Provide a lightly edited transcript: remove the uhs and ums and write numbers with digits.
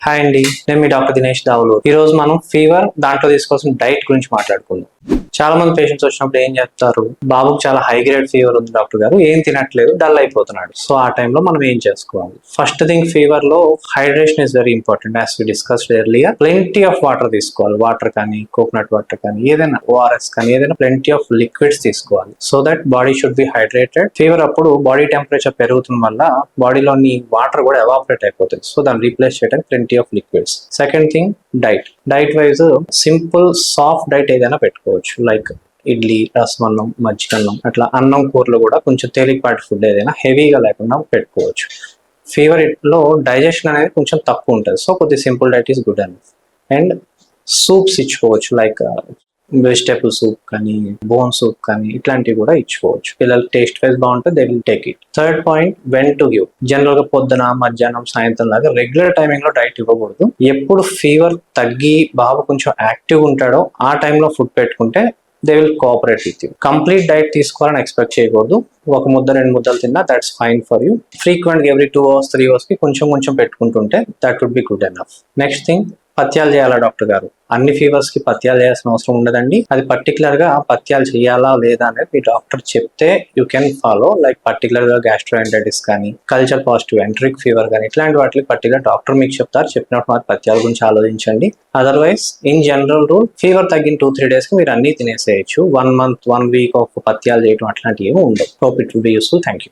Hi అండి, నేను మీ doctor Dinesh దావులు. ఈ రోజు మనం ఫీవర్ దాంట్లో తీసుకోవాల్సిన డైట్ గురించి మాట్లాడుకుందాం. చాలా మంది పేషెంట్స్ వచ్చినప్పుడు ఏం చెప్తారు, బాబుకు చాలా హై గ్రేడ్ ఫీవర్ ఉంది డాక్టర్ గారు, ఏం తినట్లేదు, డల్ అయిపోతున్నాడు. సో ఆ టైంలో మనం ఏం చేసుకోవాలి? ఫస్ట్ థింగ్, ఫీవర్ లో hydration is very important. As we discussed earlier, plenty of water తీసుకోవాలి. వాటర్ కానీ, కోకోనట్ వాటర్ కానీ, ఏదైనా ఓఆర్ఎస్ కానీ, ఏదైనా ప్లెంటీ ఆఫ్ లిక్విడ్స్ తీసుకోవాలి. So that body should be hydrated. Fever అప్పుడు బాడీ టెంపరేచర్ పెరుగుతున్న వల్ల బాడీలోని వాటర్ కూడా ఎవాపరేట్ అయిపోతుంది. సో దాన్ని రీప్లేస్ చేయడానికి plenty of liquids. Second thing, diet wise simple soft diet ఏదైనా పెట్టుకోవచ్చు. లైక్ ఇడ్లీ, రసమన్నం, మజ్జిగన్నం, అట్లా అన్నం కూరలు కూడా కొంచెం తేలికపాటి ఫుడ్ ఏదైనా హెవీగా లేకుండా పెట్టుకోవచ్చు. ఫీవర్ లో డైజెషన్ అనేది కొంచెం తక్కువ ఉంటుంది. సో కొద్ది simple diet is good enough. And soups ఇచ్చుకోవచ్చు. లైక్ వెజిటేబుల్ సూప్ కానీ, బోన్ సూప్ కానీ, ఇట్లాంటివి కూడా ఇచ్చుకోవచ్చు. పిల్లలు టేస్ట్ వైజ్ బాగుంటుంది, they will take it. Third point, when to give. General గా పొద్దున, మధ్యాహ్నం, సాయంత్రం లాగా రెగ్యులర్ టైమింగ్ లో డైట్ ఇవ్వకూడదు. ఎప్పుడు ఫీవర్ తగ్గి బాబు కొంచెం యాక్టివ్ ఉంటాడో ఆ టైంలో ఫుడ్ పెట్టుకుంటే they will cooperate with you. Complete diet తీసుకోవాలని ఎక్స్పెక్ట్ చేయకూడదు. ఒక ముద్ద, 2 ముద్దలు తిన్నా that's fine for you. Frequent every 2 hours 3 hours కి కొంచెం కొంచెం పెట్టుకుంటుంటే that would be good enough. Next thing, పథ్యాలు చేయాలా డాక్టర్ గారు? అన్ని ఫీవర్స్ కి పథ్యాలు చేయాల్సిన అవసరం ఉండదండి. అది పర్టికులర్ గా పథ్యాలు చేయాలా లేదా అనేది మీ డాక్టర్ చెప్తే you can follow. Like particular గా గ్యాస్ట్రోఎంటరైటిస్ కానీ, కల్చర్ పాజిటివ్ ఎంటరిక్ ఫీవర్ కానీ, ఇట్లాంటి వాటికి పర్టికులర్ డాక్టర్ మీకు చెప్తారు. చెప్పినప్పుడు మాత్రం పథ్యాల గురించి ఆలోచించండి. Otherwise in general rule, fever తగ్గిన 2-3 days కి మీరు అన్ని తినేసేయచ్చు. 1 month 1 week ఆఫ్ పథ్యాలు చేయడం అట్లాంటివి ఏమి ఉండవు. Hope it will be useful. Thank you.